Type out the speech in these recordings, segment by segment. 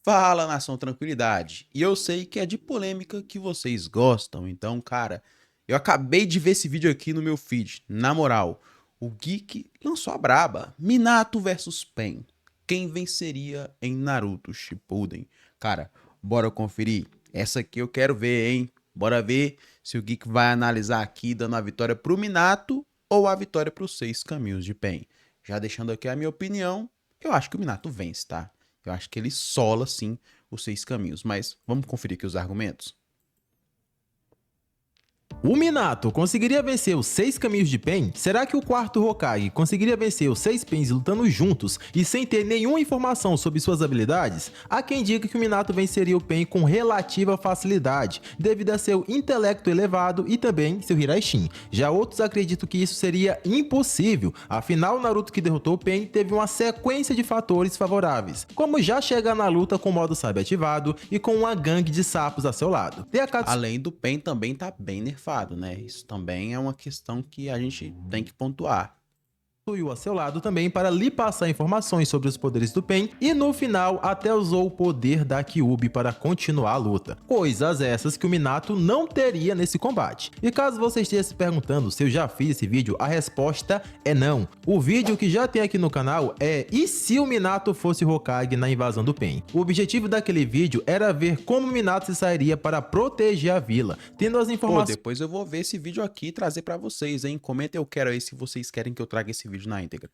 Fala, nação tranquilidade. E eu sei que é de polêmica que vocês gostam, então, cara, eu acabei de ver esse vídeo aqui no meu feed. Na moral, o Geek lançou a braba. Minato versus Pain. Quem venceria em Naruto Shippuden? Cara, bora conferir. Essa aqui eu quero ver, hein? Bora ver se o Geek vai analisar aqui dando a vitória pro Minato ou a vitória pros 6 caminhos de Pain. Já deixando aqui a minha opinião, eu acho que o Minato vence, tá? Eu acho que ele sola, sim, os 6 caminhos. Mas vamos conferir aqui os argumentos? O Minato conseguiria vencer os 6 caminhos de Pain? Será que o quarto Hokage conseguiria vencer os 6 Pains lutando juntos e sem ter nenhuma informação sobre suas habilidades? Há quem diga que o Minato venceria o Pain com relativa facilidade, devido a seu intelecto elevado e também seu Hiraishin. Já outros acreditam que isso seria impossível, afinal o Naruto que derrotou o Pain teve uma sequência de fatores favoráveis, como já chegar na luta com o modo Sabe ativado e com uma gangue de sapos a seu lado. Além do Pain também tá bem nerfado, né? Isso também é uma questão que a gente tem que pontuar. A seu lado também para lhe passar informações sobre os poderes do Pain e no final até usou o poder da Kyuubi para continuar a luta. Coisas essas que o Minato não teria nesse combate. E caso você esteja se perguntando se eu já fiz esse vídeo, a resposta é não. O vídeo que já tem aqui no canal é "E se o Minato fosse Hokage na invasão do Pain?". O objetivo daquele vídeo era ver como o Minato se sairia para proteger a vila, tendo as Pô, informações depois eu vou ver esse vídeo aqui e trazer pra vocês, hein? Comenta eu quero aí se vocês querem que eu traga esse vídeo na íntegra.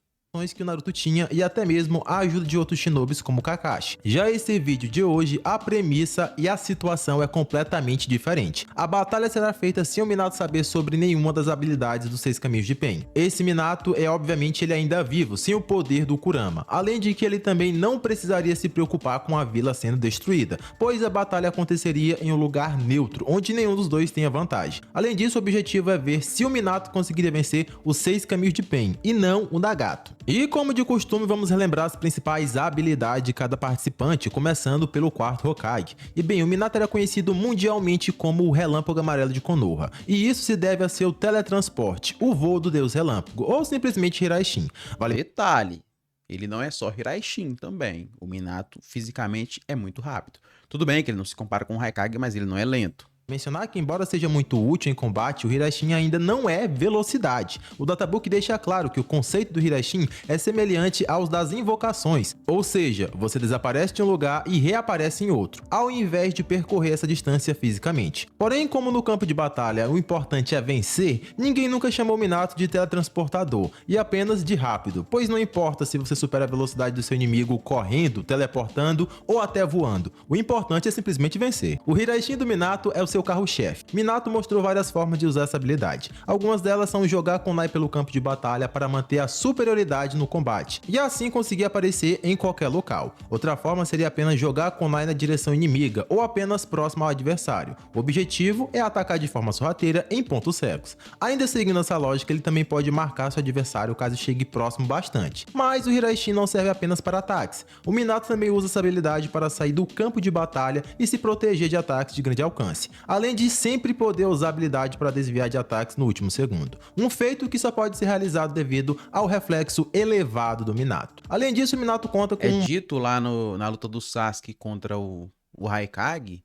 que o Naruto tinha e até mesmo a ajuda de outros shinobis como Kakashi. Já esse vídeo de hoje, a premissa e a situação é completamente diferente. A batalha será feita sem o Minato saber sobre nenhuma das habilidades dos 6 caminhos de Pain. Esse Minato é obviamente ele ainda vivo, sem o poder do Kurama, além de que ele também não precisaria se preocupar com a vila sendo destruída, pois a batalha aconteceria em um lugar neutro, onde nenhum dos dois tenha vantagem. Além disso, o objetivo é ver se o Minato conseguiria vencer os 6 caminhos de Pain, e não o Nagato. E como de costume, vamos relembrar as principais habilidades de cada participante, começando pelo quarto Hokage. E bem, o Minato era conhecido mundialmente como o Relâmpago Amarelo de Konoha, e isso se deve a seu teletransporte, o voo do Deus Relâmpago, ou simplesmente Hiraishin. Detalhe, ele não é só Hiraishin também. O Minato fisicamente é muito rápido. Tudo bem que ele não se compara com o Raikage, mas ele não é lento. Mencionar que, embora seja muito útil em combate, o Hiraishin ainda não é velocidade. O databook deixa claro que o conceito do Hiraishin é semelhante aos das invocações, ou seja, você desaparece de um lugar e reaparece em outro, ao invés de percorrer essa distância fisicamente. Porém, como no campo de batalha o importante é vencer, ninguém nunca chamou o Minato de teletransportador, e apenas de rápido, pois não importa se você supera a velocidade do seu inimigo correndo, teleportando ou até voando, o importante é simplesmente vencer. O Hiraishin do Minato é o seu carro-chefe. Minato mostrou várias formas de usar essa habilidade. Algumas delas são jogar kunai pelo campo de batalha para manter a superioridade no combate, e assim conseguir aparecer em qualquer local. Outra forma seria apenas jogar kunai na direção inimiga, ou apenas próximo ao adversário. O objetivo é atacar de forma sorrateira em pontos cegos. Ainda seguindo essa lógica, ele também pode marcar seu adversário caso chegue próximo bastante. Mas o Hiraishin não serve apenas para ataques. O Minato também usa essa habilidade para sair do campo de batalha e se proteger de ataques de grande alcance, além de sempre poder usar a habilidade para desviar de ataques no último segundo. Um feito que só pode ser realizado devido ao reflexo elevado do Minato. Além disso, o Minato conta com É dito lá na luta do Sasuke contra o Raikage,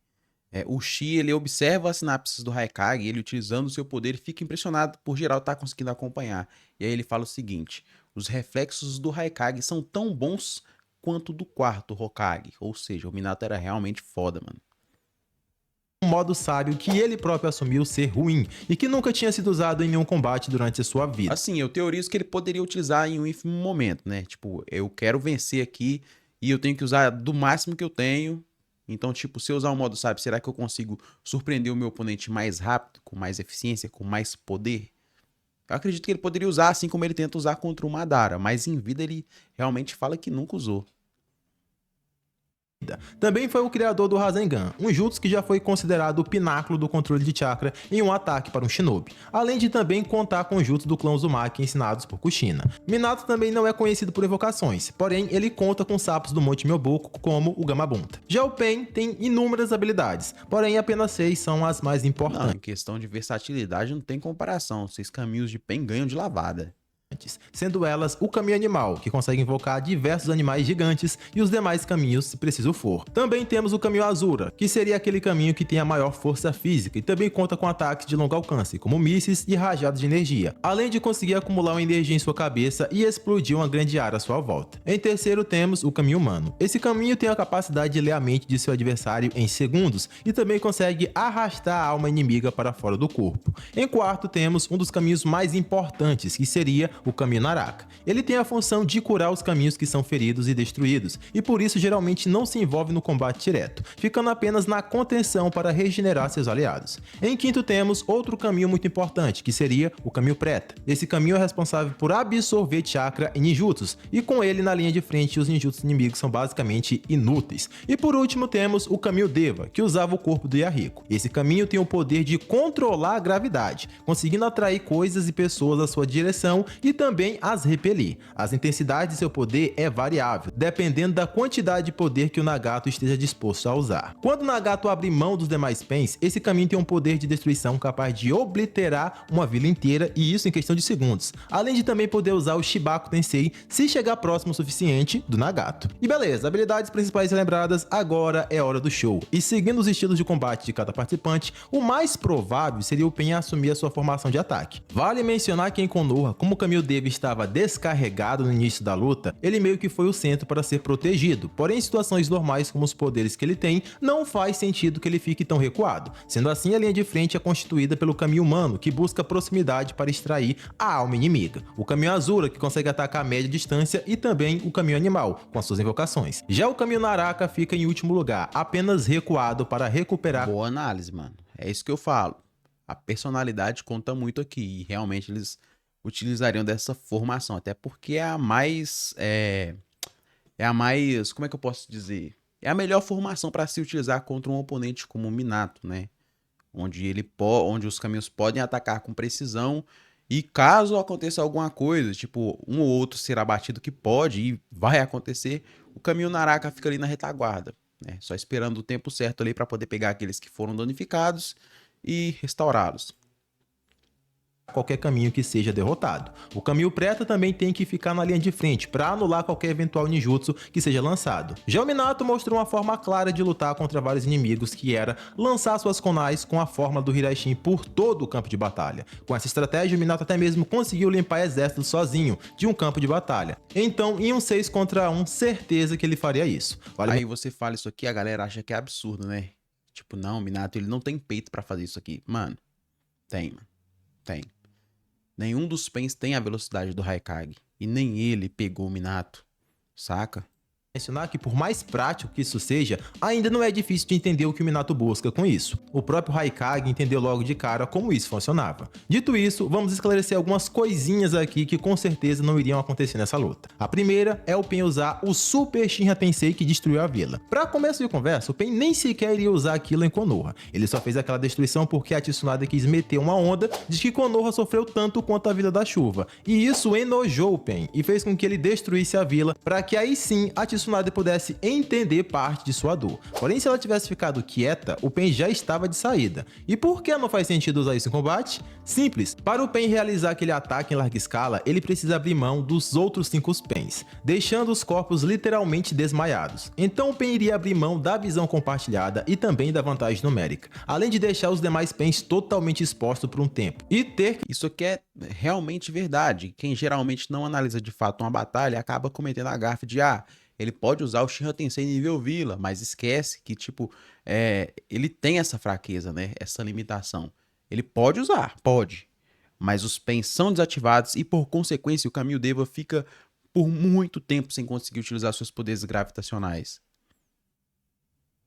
o Shi ele observa as sinapses do Raikage, ele utilizando o seu poder fica impressionado por geral estar conseguindo acompanhar. E aí ele fala o seguinte: os reflexos do Raikage são tão bons quanto do quarto Hokage. Ou seja, o Minato era realmente foda, mano. um modo sábio que ele próprio assumiu ser ruim e que nunca tinha sido usado em nenhum combate durante a sua vida. Assim, eu teorizo que ele poderia utilizar em um ínfimo momento, né? Tipo, eu quero vencer aqui e eu tenho que usar do máximo que eu tenho. Então, tipo, se eu usar o modo sábio, será que eu consigo surpreender o meu oponente mais rápido, com mais eficiência, com mais poder? Eu acredito que ele poderia usar assim como ele tenta usar contra o Madara, mas em vida ele realmente fala que nunca usou. Também foi o criador do Rasengan, um jutsu que já foi considerado o pináculo do controle de chakra em um ataque para um shinobi, além de também contar com o jutsu do clã Uzumaki ensinados por Kushina. Minato também não é conhecido por evocações, porém ele conta com sapos do Monte Myoboku como o Gamabunta. Já o Pain tem inúmeras habilidades, porém apenas 6 são as mais Não, importantes. em questão de versatilidade não tem comparação. 6 caminhos de Pain ganham de lavada. importantes, sendo elas o caminho animal, que consegue invocar diversos animais gigantes, e os demais caminhos se preciso for. Também temos o caminho Azura, que seria aquele caminho que tem a maior força física e também conta com ataques de longo alcance, como mísseis e rajados de energia, além de conseguir acumular uma energia em sua cabeça e explodir uma grande área à sua volta. Em terceiro temos o caminho humano. Esse caminho tem a capacidade de ler a mente de seu adversário em segundos e também consegue arrastar a alma inimiga para fora do corpo. Em quarto temos um dos caminhos mais importantes, que seria o caminho Naraka. Ele tem a função de curar os caminhos que são feridos e destruídos, e por isso geralmente não se envolve no combate direto, ficando apenas na contenção para regenerar seus aliados. Em quinto temos outro caminho muito importante, que seria o caminho Preta. Esse caminho é responsável por absorver chakra e ninjutsus, e com ele na linha de frente os ninjutsus inimigos são basicamente inúteis. E por último temos o caminho Deva, que usava o corpo do Yahiko. Esse caminho tem o poder de controlar a gravidade, conseguindo atrair coisas e pessoas à sua direção e também as repelir. As intensidades de seu poder é variável, dependendo da quantidade de poder que o Nagato esteja disposto a usar. Quando o Nagato abre mão dos demais pens, esse caminho tem um poder de destruição capaz de obliterar uma vila inteira, e isso em questão de segundos, além de também poder usar o Shibaku Tensei se chegar próximo o suficiente do Nagato. E beleza, habilidades principais lembradas, agora é hora do show. E seguindo os estilos de combate de cada participante, o mais provável seria o Pen assumir a sua formação de ataque. Vale mencionar que em Konoha, como o caminho Deva estava descarregado no início da luta, ele meio que foi o centro para ser protegido, porém em situações normais como os poderes que ele tem, não faz sentido que ele fique tão recuado. Sendo assim, a linha de frente é constituída pelo caminho humano, que busca proximidade para extrair a alma inimiga, o caminho Azura, que consegue atacar a média distância, e também o caminho animal, com as suas invocações. Já o caminho Naraka fica em último lugar, apenas recuado para recuperar. Boa análise, mano. É isso que eu falo. A personalidade conta muito aqui e realmente eles utilizariam dessa formação, até porque é a mais como é que eu posso dizer? É a melhor formação para se utilizar contra um oponente como o Minato, né? Onde os caminhos podem atacar com precisão e caso aconteça alguma coisa, tipo um ou outro ser abatido, que pode e vai acontecer, o caminho Naraka fica ali na retaguarda, né? Só esperando o tempo certo ali para poder pegar aqueles que foram danificados e restaurá-los. Qualquer caminho que seja derrotado. O caminho Preta também tem que ficar na linha de frente para anular qualquer eventual ninjutsu que seja lançado. Já o Minato mostrou uma forma clara de lutar contra vários inimigos, que era lançar suas kunais com a forma do Hiraishin por todo o campo de batalha. Com essa estratégia, o Minato até mesmo conseguiu limpar exércitos sozinho de um campo de batalha. Então, em um 6 contra 1, certeza que ele faria isso. Aí você fala isso aqui, a galera acha que é absurdo, né? Tipo, não, o Minato ele não tem peito para fazer isso aqui. Mano, tem. Nenhum dos Pens tem a velocidade do Haikage. E nem ele pegou o Minato, saca? Mencionar que, por mais prático que isso seja, ainda não é difícil de entender o que o Minato busca com isso. O próprio Haikage entendeu logo de cara como isso funcionava. Dito isso, vamos esclarecer algumas coisinhas aqui que com certeza não iriam acontecer nessa luta. A primeira é o Pen usar o Super Shinra Tensei que destruiu a vila. Para começo de conversa, o Pen nem sequer iria usar aquilo em Konoha. Ele só fez aquela destruição porque a Tsunade quis meter uma onda de que Konoha sofreu tanto quanto a Vila da Chuva. E isso enojou o Pen e fez com que ele destruísse a vila, para que aí sim a Tsunade pudesse entender parte de sua dor. Porém, se ela tivesse ficado quieta, o Pen já estava de saída. E por que não faz sentido usar isso em combate? Simples. Para o Pen realizar aquele ataque em larga escala, ele precisa abrir mão dos outros 5 Pens, deixando os corpos literalmente desmaiados. Então o Pen iria abrir mão da visão compartilhada e também da vantagem numérica, além de deixar os demais Pens totalmente expostos por um tempo. E ter que... Isso aqui é realmente verdade. Quem geralmente não analisa de fato uma batalha acaba cometendo a gafe de ele pode usar o Shinra Tensei nível Vila, mas esquece que, tipo, ele tem essa fraqueza, né? Essa limitação. Ele pode usar, pode. Mas os Pens são desativados e, por consequência, o caminho Deva fica por muito tempo sem conseguir utilizar seus poderes gravitacionais.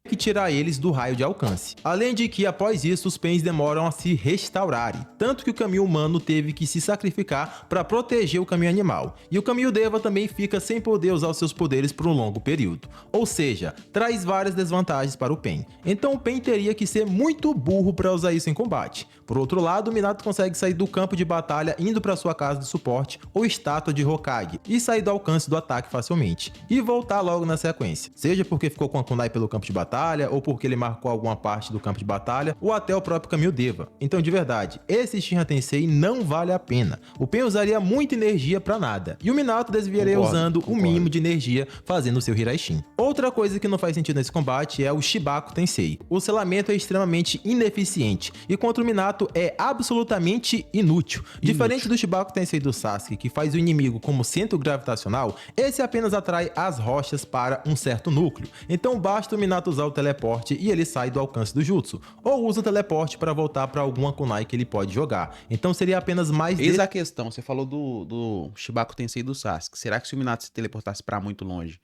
Que tirar eles do raio de alcance. Além de que, após isso, os Pens demoram a se restaurarem, tanto que o caminho humano teve que se sacrificar para proteger o caminho animal, e o caminho Deva também fica sem poder usar os seus poderes por um longo período, ou seja, traz várias desvantagens para o Pen. Então o Pen teria que ser muito burro para usar isso em combate. Por outro lado, o Minato consegue sair do campo de batalha indo para sua casa de suporte ou estátua de Hokage, e sair do alcance do ataque facilmente, e voltar logo na sequência, seja porque ficou com a kunai pelo campo de batalha, batalha, ou porque ele marcou alguma parte do campo de batalha, ou até o próprio Kamiyudeva. Então, de verdade, esse Shinra Tensei não vale a pena. O Pen usaria muita energia pra nada, e o Minato desviaria usando o mínimo de energia fazendo o seu Hiraishin. Outra coisa que não faz sentido nesse combate é o Shibaku Tensei. O selamento é extremamente ineficiente, e contra o Minato é absolutamente inútil. Diferente do Shibaku Tensei do Sasuke, que faz o inimigo como centro gravitacional, esse apenas atrai as rochas para um certo núcleo. Então basta o Minato usar o teleporte e ele sai do alcance do jutsu, ou usa o teleporte para voltar para alguma kunai que ele pode jogar. Então seria apenas mais... Eis a questão, você falou do Shibaku Tensei do Sasuke. Será que se o Minato se teleportasse para muito longe,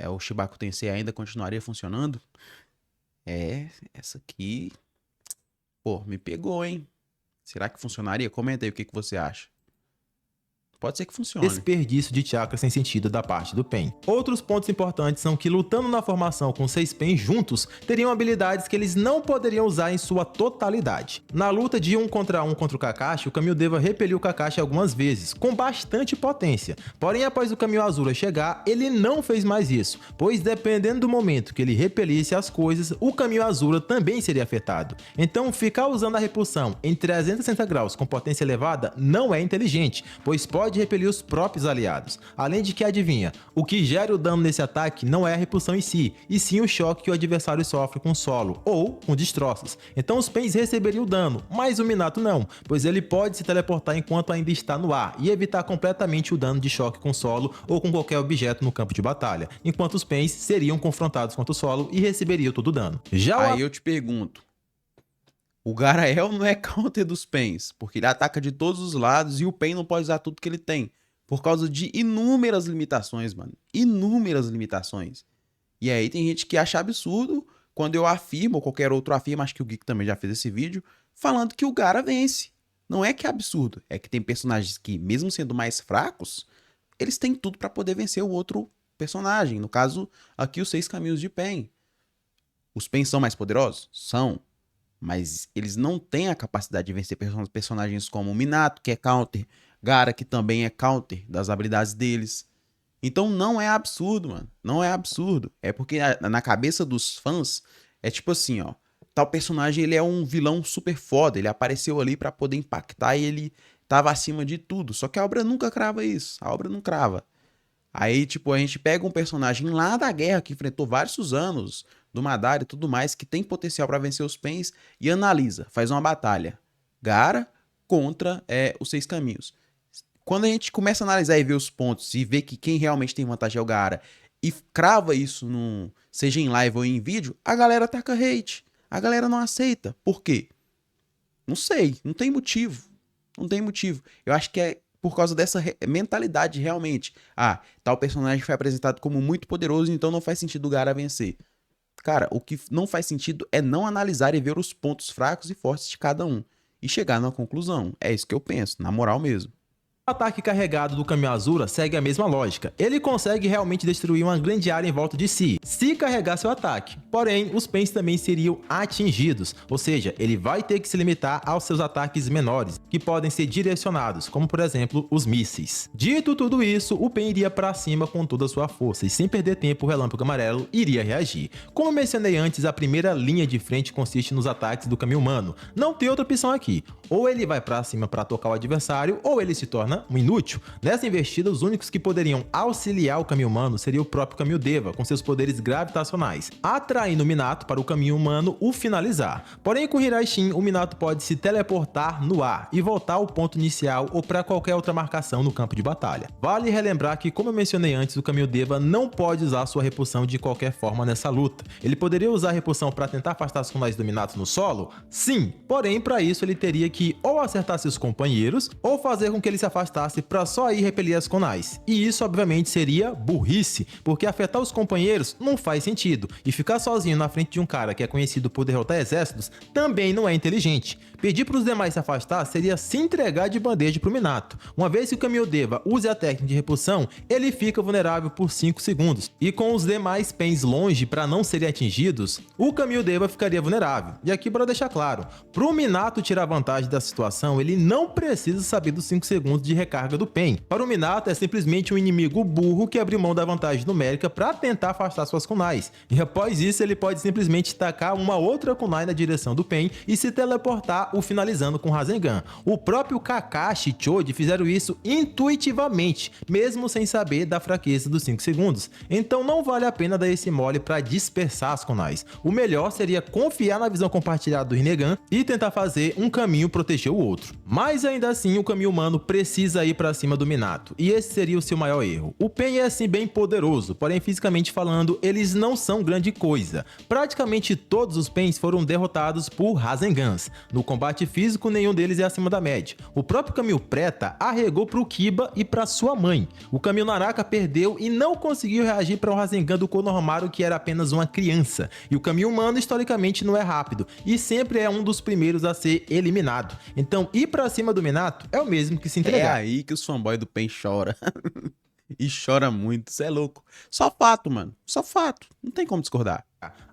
o Shibaku Tensei ainda continuaria funcionando? Essa aqui... Pô, me pegou, hein? Será que funcionaria? Comenta aí o que você acha. Pode ser que funcione. Desperdício de chakra sem sentido da parte do Pen. Outros pontos importantes são que, lutando na formação com 6 Pens juntos, teriam habilidades que eles não poderiam usar em sua totalidade. Na luta de 1 contra o Kakashi, o Kamiyudeva repeliu o Kakashi algumas vezes, com bastante potência. Porém, após o Kamiyo Azura chegar, ele não fez mais isso, pois dependendo do momento que ele repelisse as coisas, o Kamiyo Azura também seria afetado. Então, ficar usando a repulsão em 360 graus com potência elevada não é inteligente, pois pode repelir os próprios aliados. Além de que, adivinha, o que gera o dano nesse ataque não é a repulsão em si, e sim o choque que o adversário sofre com o solo, ou com destroços. Então os Pens receberiam o dano, mas o Minato não, pois ele pode se teleportar enquanto ainda está no ar, e evitar completamente o dano de choque com o solo ou com qualquer objeto no campo de batalha, enquanto os Pens seriam confrontados contra o solo e receberiam todo o dano. Aí eu te pergunto, o Garael não é counter dos Pens, porque ele ataca de todos os lados e o Pen não pode usar tudo que ele tem, por causa de inúmeras limitações, mano. Inúmeras limitações. E aí tem gente que acha absurdo quando eu afirmo, ou qualquer outro afirma, acho que o Geek também já fez esse vídeo, falando que o Gaara vence. Não é que é absurdo, é que tem personagens que, mesmo sendo mais fracos, eles têm tudo pra poder vencer o outro personagem. No caso, aqui os 6 caminhos de Pen. Os Pens são mais poderosos? São. Mas eles não têm a capacidade de vencer personagens como Minato, que é counter, Gaara, que também é counter das habilidades deles. Então não é absurdo, mano. Não é absurdo. É porque na cabeça dos fãs é tipo assim, ó. Tal personagem, ele é um vilão super foda. Ele apareceu ali pra poder impactar e ele tava acima de tudo. Só que a obra nunca crava isso. A obra não crava. Aí, tipo, a gente pega um personagem lá da guerra que enfrentou vários anos, do Madara e tudo mais, que tem potencial pra vencer os Pens, e analisa, faz uma batalha. Gaara contra os 6 caminhos. Quando a gente começa a analisar e ver os pontos e ver que quem realmente tem vantagem é o Gaara, e crava isso, seja em live ou em vídeo, a galera taca hate. A galera não aceita. Por quê? Não sei, não tem motivo. Não tem motivo. Eu acho que é por causa dessa mentalidade realmente. Ah, tal personagem foi apresentado como muito poderoso, então não faz sentido o Gaara vencer. Cara, o que não faz sentido é não analisar e ver os pontos fracos e fortes de cada um. E chegar numa conclusão. É isso que eu penso, na moral mesmo. O ataque carregado do Kamiyo Azura segue a mesma lógica. Ele consegue realmente destruir uma grande área em volta de si, se carregar seu ataque. Porém, os Pens também seriam atingidos, ou seja, ele vai ter que se limitar aos seus ataques menores, que podem ser direcionados, como por exemplo, os mísseis. Dito tudo isso, o Pen iria pra cima com toda a sua força, e sem perder tempo, o Relâmpago Amarelo iria reagir. Como mencionei antes, a primeira linha de frente consiste nos ataques do Kamiyo humano. Não tem outra opção aqui. Ou ele vai pra cima pra tocar o adversário, ou ele se torna um inútil. Nessa investida, os únicos que poderiam auxiliar o Kamiyo humano seria o próprio Kamiyudeva, com seus poderes gravitacionais, atraindo o Minato para o Kamiyo humano o finalizar. Porém, com Hiraishin, o Minato pode se teleportar no ar e voltar ao ponto inicial ou para qualquer outra marcação no campo de batalha. Vale relembrar que, como eu mencionei antes, o Kamiyudeva não pode usar sua repulsão de qualquer forma nessa luta. Ele poderia usar a repulsão para tentar afastar as kunais do Minato no solo? Sim, porém, para isso ele teria que ou acertar seus companheiros, ou fazer com que ele se afastasse para só aí repelir as kunais. E isso obviamente seria burrice, porque afetar os companheiros não faz sentido, e ficar sozinho na frente de um cara que é conhecido por derrotar exércitos também não é inteligente. Pedir para os demais se afastar seria se entregar de bandeja para o Minato. Uma vez que o Kamiyudeva use a técnica de repulsão, ele fica vulnerável por 5 segundos, e com os demais Pens longe para não serem atingidos, o Kamiyudeva ficaria vulnerável. E aqui para deixar claro, para o Minato tirar vantagem da situação, ele não precisa saber dos 5 segundos de de recarga do Pen. Para o Minato é simplesmente um inimigo burro que abriu mão da vantagem numérica para tentar afastar suas kunais. E após isso ele pode simplesmente tacar uma outra kunai na direção do Pen e se teleportar, o finalizando com Rasengan. O próprio Kakashi e Choji fizeram isso intuitivamente, mesmo sem saber da fraqueza dos 5 segundos. Então não vale a pena dar esse mole para dispersar as kunais. O melhor seria confiar na visão compartilhada do Rinnegan e tentar fazer um caminho proteger o outro. Mas ainda assim o caminho humano precisa ir para cima do Minato, e esse seria o seu maior erro. O Pen é assim bem poderoso, porém fisicamente falando eles não são grande coisa. Praticamente todos os Pens foram derrotados por Rasengans. No combate físico nenhum deles é acima da média. O próprio Camil Preta arregou pro Kiba e pra sua mãe. O Camil Naraka perdeu e não conseguiu reagir para o Rasengan do Konohamaru, que era apenas uma criança. E o Camil humano historicamente não é rápido e sempre é um dos primeiros a ser eliminado. Então ir pra cima do Minato é o mesmo que se entregar. É aí que os fanboys do Pen chora. E chora muito, cê é louco. Só fato, mano. Só fato. Não tem como discordar.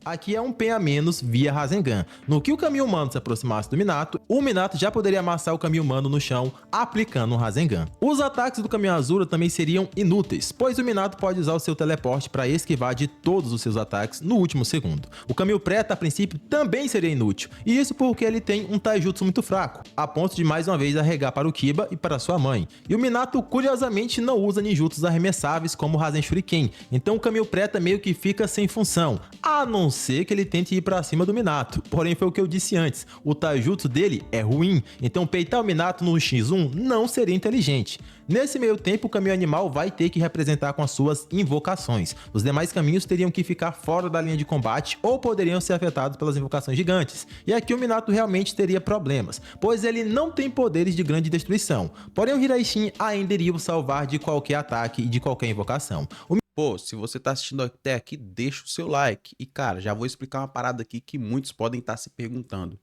Aqui é um Pen a menos via Rasengan. No que o caminho humano se aproximasse do Minato, o Minato já poderia amassar o caminho humano no chão aplicando um Rasengan. Os ataques do caminho Azura também seriam inúteis, pois o Minato pode usar o seu teleporte para esquivar de todos os seus ataques no último segundo. O caminho Preta a princípio também seria inútil, e isso porque ele tem um taijutsu muito fraco, a ponto de mais uma vez arregar para o Kiba e para sua mãe. E o Minato curiosamente não usa ninjutsus arremessáveis como o Rasen Shuriken, então o caminho Preta meio que fica sem função, a não ser que ele tente ir pra cima do Minato. Porém foi o que eu disse antes, o taijutsu dele é ruim, então peitar o Minato no X1 não seria inteligente. Nesse meio tempo o caminho animal vai ter que representar com as suas invocações. Os demais caminhos teriam que ficar fora da linha de combate ou poderiam ser afetados pelas invocações gigantes. E aqui o Minato realmente teria problemas, pois ele não tem poderes de grande destruição. Porém o Hiraishin ainda iria o salvar de qualquer ataque e de qualquer invocação. Pô, se você tá assistindo até aqui, deixa o seu like. E, cara, já vou explicar uma parada aqui que muitos podem estar se perguntando,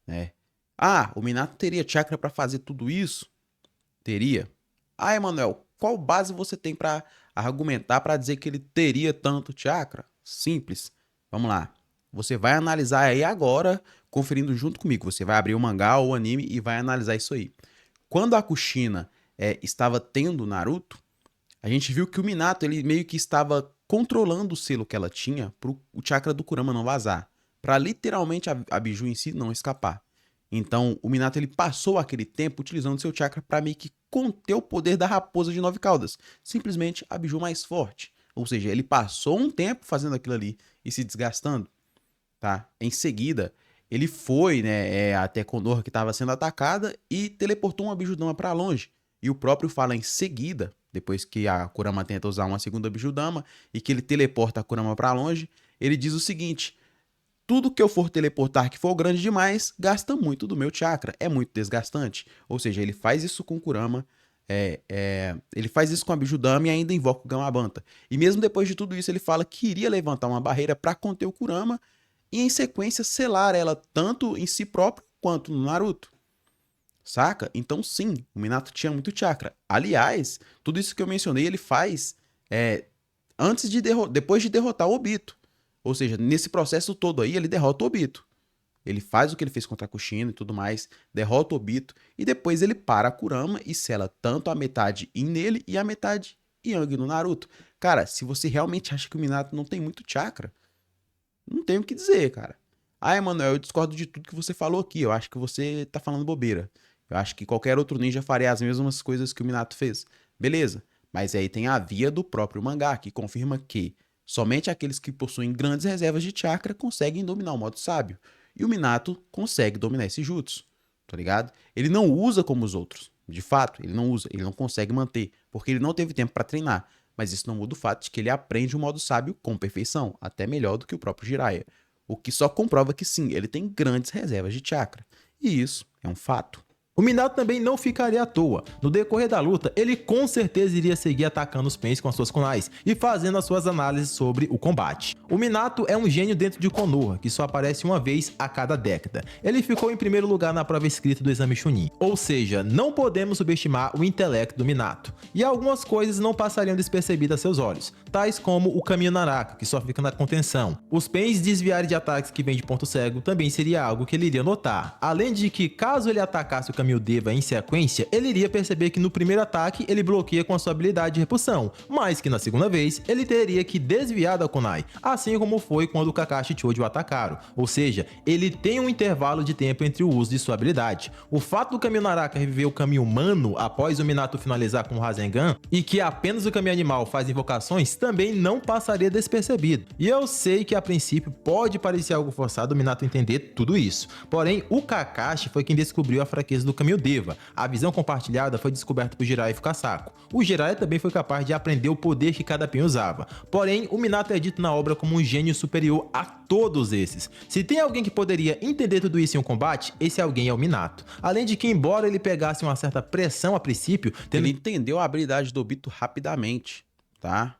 né? Ah, o Minato teria chakra pra fazer tudo isso? Teria. Ah, Emanuel, qual base você tem pra argumentar pra dizer que ele teria tanto chakra? Simples. Vamos lá. Você vai analisar aí agora, conferindo junto comigo. Você vai abrir o mangá ou o anime e vai analisar isso aí. Quando a Kushina estava tendo Naruto, a gente viu que o Minato, ele meio que estava controlando o selo que ela tinha pro o chakra do Kurama não vazar, para literalmente a Biju em si não escapar. Então, o Minato ele passou aquele tempo utilizando seu chakra para meio que conter o poder da raposa de 9 caudas, simplesmente a Biju mais forte. Ou seja, ele passou um tempo fazendo aquilo ali e se desgastando, tá? Em seguida, ele foi, né, até Konoha que estava sendo atacada e teleportou uma Bijudama para longe. E o próprio fala em seguida, depois que a Kurama tenta usar uma segunda Bijudama e que ele teleporta a Kurama para longe, ele diz o seguinte: tudo que eu for teleportar que for grande demais, gasta muito do meu chakra, é muito desgastante. Ou seja, ele faz isso com o Kurama, ele faz isso com a Bijudama e ainda invoca o Gamabanta. E mesmo depois de tudo isso, ele fala que iria levantar uma barreira para conter o Kurama e em sequência selar ela tanto em si próprio quanto no Naruto. Saca? Então sim, o Minato tinha muito chakra. Aliás, tudo isso que eu mencionei ele faz depois de derrotar o Obito. Ou seja, nesse processo todo aí ele derrota o Obito. Ele faz o que ele fez contra a Kushina e tudo mais, derrota o Obito e depois ele para a Kurama e sela tanto a metade Yin nele e a metade Yang no Naruto. Cara, se você realmente acha que o Minato não tem muito chakra, não tem o que dizer, cara. Ah, Emanuel, eu discordo de tudo que você falou aqui. Eu acho que você tá falando bobeira. Eu acho que qualquer outro ninja faria as mesmas coisas que o Minato fez. Beleza, mas aí tem a via do próprio mangá, que confirma que somente aqueles que possuem grandes reservas de chakra conseguem dominar o modo sábio. E o Minato consegue dominar esse jutsu, tá ligado? Ele não usa como os outros. De fato, ele não usa, ele não consegue manter, porque ele não teve tempo para treinar. Mas isso não muda o fato de que ele aprende o modo sábio com perfeição, até melhor do que o próprio Jiraiya. O que só comprova que sim, ele tem grandes reservas de chakra. E isso é um fato. O Minato também não ficaria à toa. No decorrer da luta, ele com certeza iria seguir atacando os Pens com as suas kunais e fazendo as suas análises sobre o combate. O Minato é um gênio dentro de Konoha, que só aparece uma vez a cada década. Ele ficou em primeiro lugar na prova escrita do exame Chunin, ou seja, não podemos subestimar o intelecto do Minato. E algumas coisas não passariam despercebidas a seus olhos, tais como o caminho Naraka, que só fica na contenção. Os Pens desviarem de ataques que vêm de ponto cego também seria algo que ele iria notar, além de que caso ele atacasse o caminho Kamiu Deva em sequência, ele iria perceber que no primeiro ataque ele bloqueia com a sua habilidade de repulsão, mas que na segunda vez ele teria que desviar da kunai, assim como foi quando o Kakashi e Choji o atacaram, ou seja, ele tem um intervalo de tempo entre o uso de sua habilidade. O fato do Kamiu Naraka reviver o Kamiu humano após o Minato finalizar com o Rasengan e que apenas o Kamiu animal faz invocações também não passaria despercebido. E eu sei que a princípio pode parecer algo forçado o Minato entender tudo isso, porém o Kakashi foi quem descobriu a fraqueza do Kamiu Deva. A visão compartilhada foi descoberta por Jiraiya Fukasaku. O Jiraiya também foi capaz de aprender o poder que cada pen usava, porém o Minato é dito na obra como um gênio superior a todos esses. Se tem alguém que poderia entender tudo isso em um combate, esse alguém é o Minato. Além de que, embora ele pegasse uma certa pressão a princípio, ele entendeu a habilidade do Obito rapidamente, tá?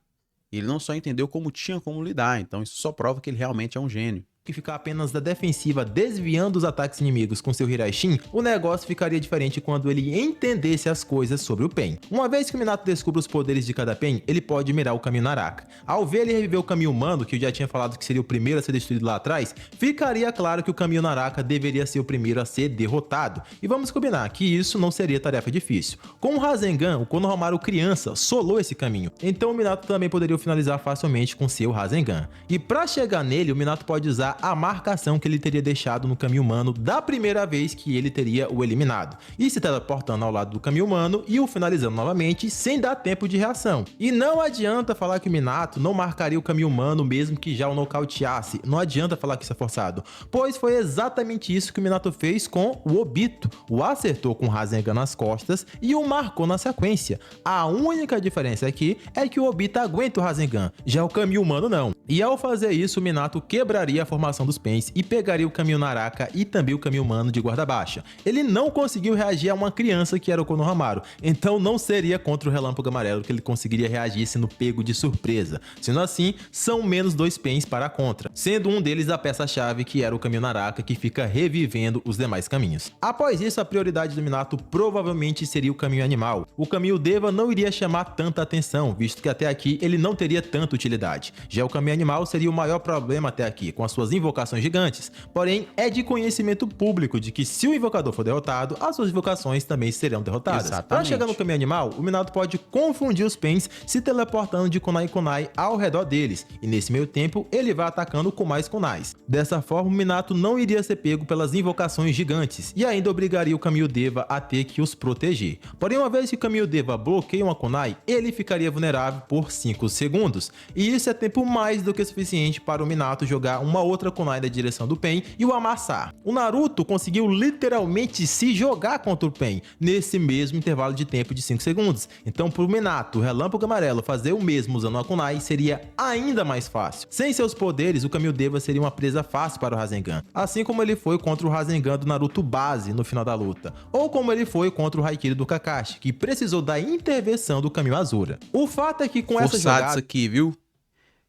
Ele não só entendeu como tinha como lidar, então isso só prova que ele realmente é um gênio. Que ficar apenas da defensiva desviando os ataques inimigos com seu Hiraishin, o negócio ficaria diferente quando ele entendesse as coisas sobre o Pen. Uma vez que o Minato descubra os poderes de cada Pen, ele pode mirar o Kamiu Naraka. Ao ver ele reviver o Kamiu humano, que eu já tinha falado que seria o primeiro a ser destruído lá atrás, ficaria claro que o Kamiu Naraka deveria ser o primeiro a ser derrotado. E vamos combinar que isso não seria tarefa difícil. Com o Rasengan, o Konohamaru criança solou esse caminho, então o Minato também poderia o finalizar facilmente com seu Rasengan. E para chegar nele, o Minato pode usar a marcação que ele teria deixado no Kamiu humano da primeira vez que ele teria o eliminado, e se teleportando ao lado do Kamiu humano e o finalizando novamente sem dar tempo de reação. E não adianta falar que o Minato não marcaria o Kamiu humano mesmo que já o nocauteasse, não adianta falar que isso é forçado, pois foi exatamente isso que o Minato fez com o Obito, o acertou com o Rasengan nas costas e o marcou na sequência. A única diferença aqui é que o Obito aguenta o Rasengan, já o Kamiu humano não, e ao fazer isso o Minato quebraria a formação dos Pens e pegaria o Kamiu Naraka e também o Kamiu humano de guarda baixa. Ele não conseguiu reagir a uma criança que era o Konohamaru, então não seria contra o Relâmpago Amarelo que ele conseguiria reagir sendo pego de surpresa. Sendo assim, são menos 2 Pens para contra, sendo um deles a peça-chave que era o Kamiu Naraka, que fica revivendo os demais caminhos. Após isso, a prioridade do Minato provavelmente seria o Kamiu animal. O Kamiu Deva não iria chamar tanta atenção, visto que até aqui ele não teria tanta utilidade. Já o Kamiu animal seria o maior problema até aqui, com as suas invocações gigantes, porém é de conhecimento público de que se o invocador for derrotado, as suas invocações também serão derrotadas. Para chegar no Kamiu animal, o Minato pode confundir os Pens se teleportando de kunai em kunai ao redor deles, e nesse meio tempo ele vai atacando com mais kunais. Dessa forma, o Minato não iria ser pego pelas invocações gigantes e ainda obrigaria o Kamiu Deva a ter que os proteger. Porém, uma vez que o Kamiu Deva bloqueia uma kunai, ele ficaria vulnerável por 5 segundos, e isso é tempo mais do que suficiente para o Minato jogar uma outra kunai da direção do Pen e o amassar. O Naruto conseguiu literalmente se jogar contra o Pen nesse mesmo intervalo de tempo de 5 segundos. Então, para o Minato, o Relâmpago Amarelo, fazer o mesmo usando a kunai seria ainda mais fácil. Sem seus poderes, o Kamiu Deva seria uma presa fácil para o Rasengan, assim como ele foi contra o Rasengan do Naruto base no final da luta, ou como ele foi contra o Haikiri do Kakashi, que precisou da intervenção do Kamiu Azura. O fato é que com essa jogada... Forçado isso aqui, viu?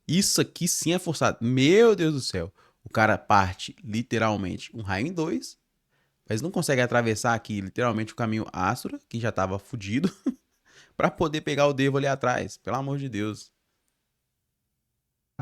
Isso aqui sim é forçado. Meu Deus do céu. O cara parte literalmente um raio em 2, mas não consegue atravessar aqui literalmente o caminho Asura, que já tava fudido, pra poder pegar o Devo ali atrás. Pelo amor de Deus.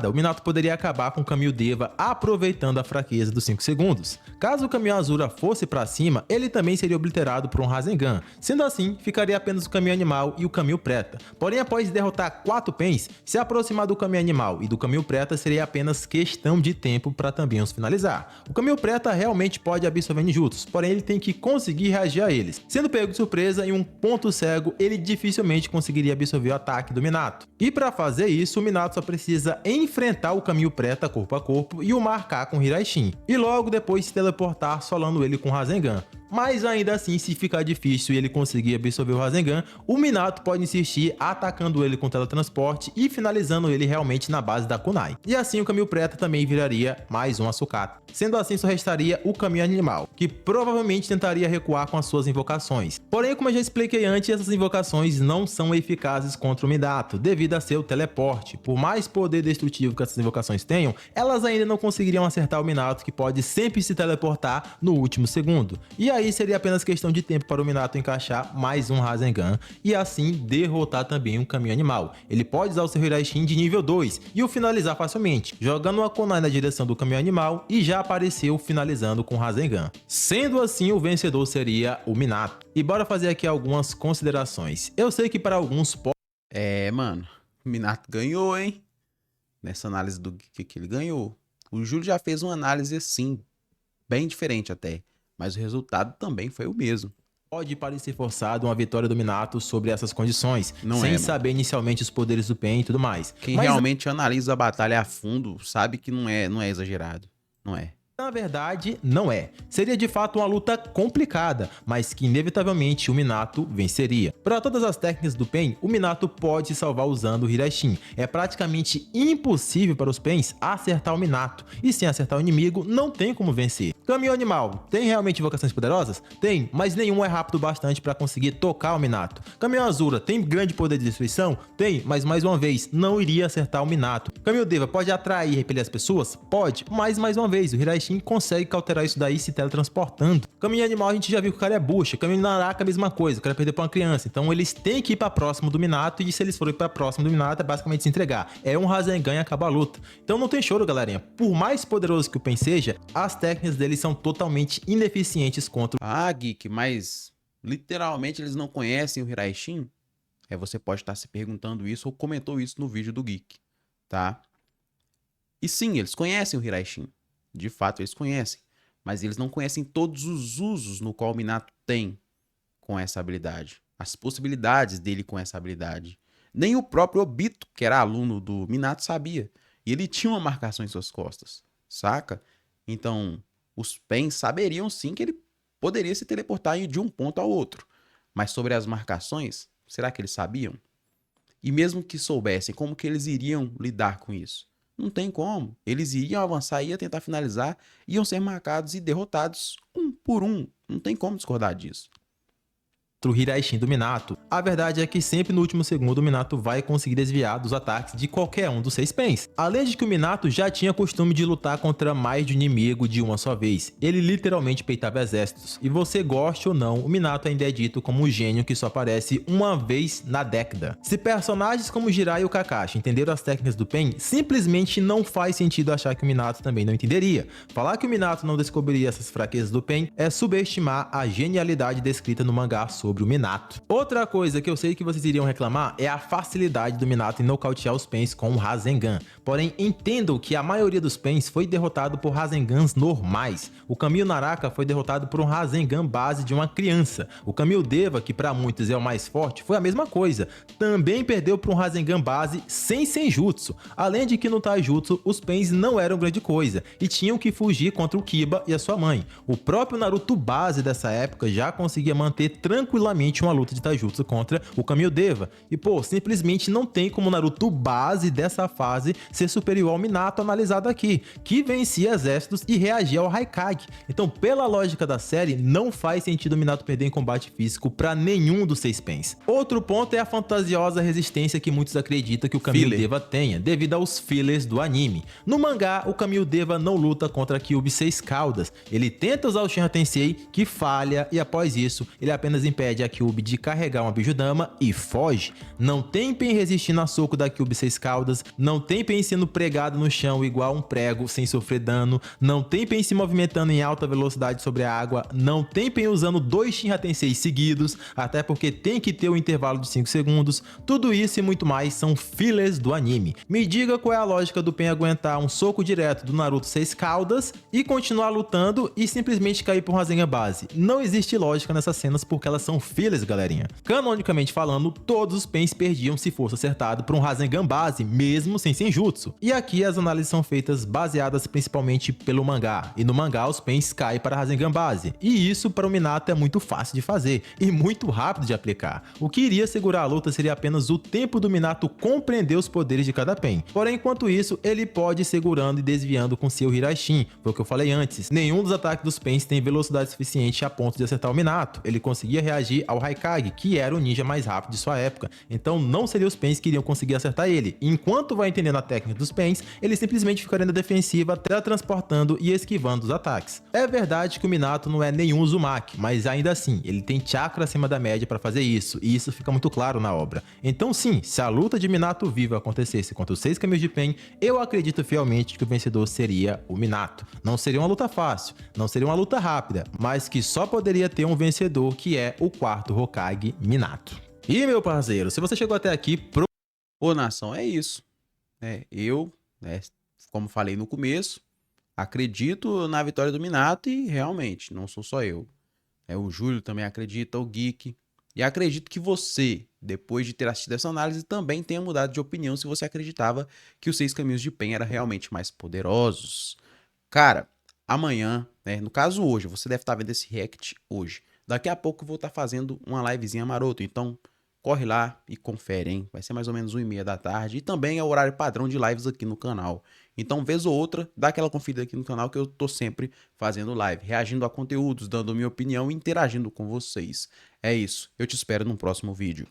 O Minato poderia acabar com o Kamiu Deva aproveitando a fraqueza dos 5 segundos. Caso o Kamiu Azura fosse pra cima, ele também seria obliterado por um Rasengan. Sendo assim, ficaria apenas o Kamiu Animal e o Kamiu Preta. Porém, após derrotar 4 Pens, se aproximar do Kamiu Animal e do Kamiu Preta seria apenas questão de tempo para também os finalizar. O Kamiu Preta realmente pode absorver ninjutsus, porém ele tem que conseguir reagir a eles. Sendo pego de surpresa em um ponto cego, ele dificilmente conseguiria absorver o ataque do Minato. E para fazer isso, o Minato só precisa enfrentar o Kamiu Preta corpo a corpo e o marcar com Hiraishin, e logo depois se teleportar solando ele com Rasengan. Mas ainda assim, se ficar difícil e ele conseguir absorver o Rasengan, o Minato pode insistir atacando ele com teletransporte e finalizando ele realmente na base da kunai. E assim o Kamiu Preta também viraria mais um Asukata. Sendo assim, só restaria o Kamiu Animal, que provavelmente tentaria recuar com as suas invocações. Porém, como eu já expliquei antes, essas invocações não são eficazes contra o Minato, devido a seu teleporte. Por mais poder destrutivo que essas invocações tenham, elas ainda não conseguiriam acertar o Minato, que pode sempre se teleportar no último segundo. E aí seria apenas questão de tempo para o Minato encaixar mais um Rasengan e assim derrotar também um caminho animal. Ele pode usar o seu Hiraishin de nível 2 e o finalizar facilmente, jogando uma kunai na direção do caminho animal e já apareceu finalizando com Rasengan. Sendo assim, o vencedor seria o Minato. E bora fazer aqui algumas considerações. Eu sei que para alguns Mano, o Minato ganhou, hein? Nessa análise do que ele ganhou. O Júlio já fez uma análise assim, bem diferente até, mas o resultado também foi o mesmo. pode parecer forçado uma vitória do Minato sobre essas condições, Não sem é, saber inicialmente os poderes do Pen e tudo mais. Quem Mas realmente analisa a batalha a fundo sabe que não é exagerado. Não é. na verdade, não é. Seria de fato uma luta complicada, mas que inevitavelmente o Minato venceria. Para todas as técnicas do Pen, o Minato pode se salvar usando o Hiraishin. É praticamente impossível para os Pens acertar o Minato, e sem acertar o inimigo, não tem como vencer. Caminho Animal, tem realmente invocações poderosas? Tem, mas nenhum é rápido bastante para conseguir tocar o Minato. Caminho Azura, tem grande poder de destruição? Tem, mas mais uma vez, não iria acertar o Minato. Caminho Deva, pode atrair e repelir as pessoas? Pode, mas mais uma vez, o Hiraishin consegue cauterar isso daí se teletransportando. Caminho Animal a gente já viu que o cara é bucha. Caminho Naraka a mesma coisa, o cara perdeu pra uma criança. Então eles têm que ir pra próximo do Minato, e se eles forem pra próximo do Minato é basicamente se entregar. É um Rasengan e acaba a luta. Então não tem choro, galerinha. Por mais poderoso que o Pen seja, as técnicas deles são totalmente ineficientes contra o... Ah, Geek, mas literalmente eles não conhecem o Hiraishin? Você pode estar se perguntando isso ou comentou isso no vídeo do Geek, tá? E sim, eles conhecem o Hiraishin. De fato, eles conhecem. Mas eles não conhecem todos os usos no qual o Minato tem com essa habilidade. As possibilidades dele com essa habilidade. Nem o próprio Obito, que era aluno do Minato, sabia. E ele tinha uma marcação em suas costas, saca? Então, os Pens saberiam sim que ele poderia se teleportar de um ponto ao outro. Mas sobre as marcações, será que eles sabiam? E mesmo que soubessem, como que eles iriam lidar com isso? Não tem como. Eles iriam avançar, iam tentar finalizar, iam ser marcados e derrotados um por um. Não tem como discordar disso. o Hiraishin do Minato, a verdade é que sempre no último segundo o Minato vai conseguir desviar dos ataques de qualquer um dos 6 Pens. Além de que o Minato já tinha costume de lutar contra mais de um inimigo de uma só vez. Ele literalmente peitava exércitos. E você goste ou não, o Minato ainda é dito como um gênio que só aparece uma vez na década. Se personagens como Jiraiya e o Kakashi entenderam as técnicas do Pen, simplesmente não faz sentido achar que o Minato também não entenderia. Falar que o Minato não descobriria essas fraquezas do Pen é subestimar a genialidade descrita no mangá sobre o Minato. Outra coisa que eu sei que vocês iriam reclamar é a facilidade do Minato em nocautear os Pens com o Rasengan. Porém, entendam que a maioria dos Pens foi derrotado por Rasengans normais. O Caminho Naraka foi derrotado por um Rasengan base de uma criança. O Caminho Deva, que para muitos é o mais forte, foi a mesma coisa. Também perdeu por um Rasengan base sem Senjutsu. Além de que no Taijutsu, os Pens não eram grande coisa e tinham que fugir contra o Kiba e a sua mãe. O próprio Naruto base dessa época já conseguia manter tranquilamente uma luta de Taijutsu contra o Caminho Deva. E pô, simplesmente não tem como o Naruto base dessa fase ser superior ao Minato analisado aqui, que vencia exércitos e reagia ao Haikage. Então, pela lógica da série, não faz sentido o Minato perder em combate físico para nenhum dos 6 Pens. Outro ponto é a fantasiosa resistência que muitos acreditam que o Caminho Deva tenha, devido aos fillers do anime. No mangá, o Caminho Deva não luta contra Kyuubi 6 Caudas. Ele tenta usar o Shinra Tensei, que falha, e após isso, ele apenas impede a Kyuubi de carregar uma Bijudama e foge. Não tem Pen resistindo a soco da Kyuubi 6 Caudas, não tem Pen sendo pregado no chão igual um prego sem sofrer dano, não tem Pen se movimentando em alta velocidade sobre a água, não tem Pen usando 2 Shinra Tensei seguidos, até porque tem que ter um intervalo de 5 segundos. Tudo isso e muito mais são fillers do anime. Me diga qual é a lógica do Pen aguentar um soco direto do Naruto 6 Caudas e continuar lutando e simplesmente cair por um Rasengan base. Não existe lógica nessas cenas porque elas são fillers, galerinha. Canonicamente falando, todos os Pens perdiam se fosse acertado por um Rasengan base, mesmo sem Senjutsu. E aqui as análises são feitas baseadas principalmente pelo mangá. E no mangá os Pens caem para Rasengan base. E isso para o Minato é muito fácil de fazer e muito rápido de aplicar. O que iria segurar a luta seria apenas o tempo do Minato compreender os poderes de cada Pen. Porém, enquanto isso, ele pode ir segurando e desviando com seu Hiraishin. Foi o que eu falei antes. Nenhum dos ataques dos Pens tem velocidade suficiente a ponto de acertar o Minato. Ele conseguia reagir reagir ao Raikage, que era o ninja mais rápido de sua época. Então não seria os Pains que iriam conseguir acertar ele. Enquanto vai entendendo a técnica dos Pains, ele simplesmente ficaria na defensiva, teletransportando e esquivando os ataques. É verdade que o Minato não é nenhum Uzumaki, mas ainda assim, ele tem chakra acima da média para fazer isso, e isso fica muito claro na obra. Então sim, se a luta de Minato vivo acontecesse contra os 6 caminhos de Pain, eu acredito fielmente que o vencedor seria o Minato. Não seria uma luta fácil, não seria uma luta rápida, mas que só poderia ter um vencedor, que é o quarto Hokage, Minato. E meu parceiro, se você chegou até aqui, Ô, nação, é isso. Eu, como falei no começo, acredito na vitória do Minato e realmente, não sou só eu. O Júlio também acredita, o Geek. E acredito que você, depois de ter assistido essa análise, também tenha mudado de opinião se você acreditava que os 6 caminhos de Pain eram realmente mais poderosos. Cara, amanhã, no caso hoje, você deve estar vendo esse react hoje. Daqui a pouco eu vou estar fazendo uma livezinha maroto, então corre lá e confere, hein? Vai ser mais ou menos 1h30 da tarde e também é o horário padrão de lives aqui no canal. Então, vez ou outra, dá aquela conferida aqui no canal que eu tô sempre fazendo live, reagindo a conteúdos, dando minha opinião e interagindo com vocês. É isso, eu te espero no próximo vídeo.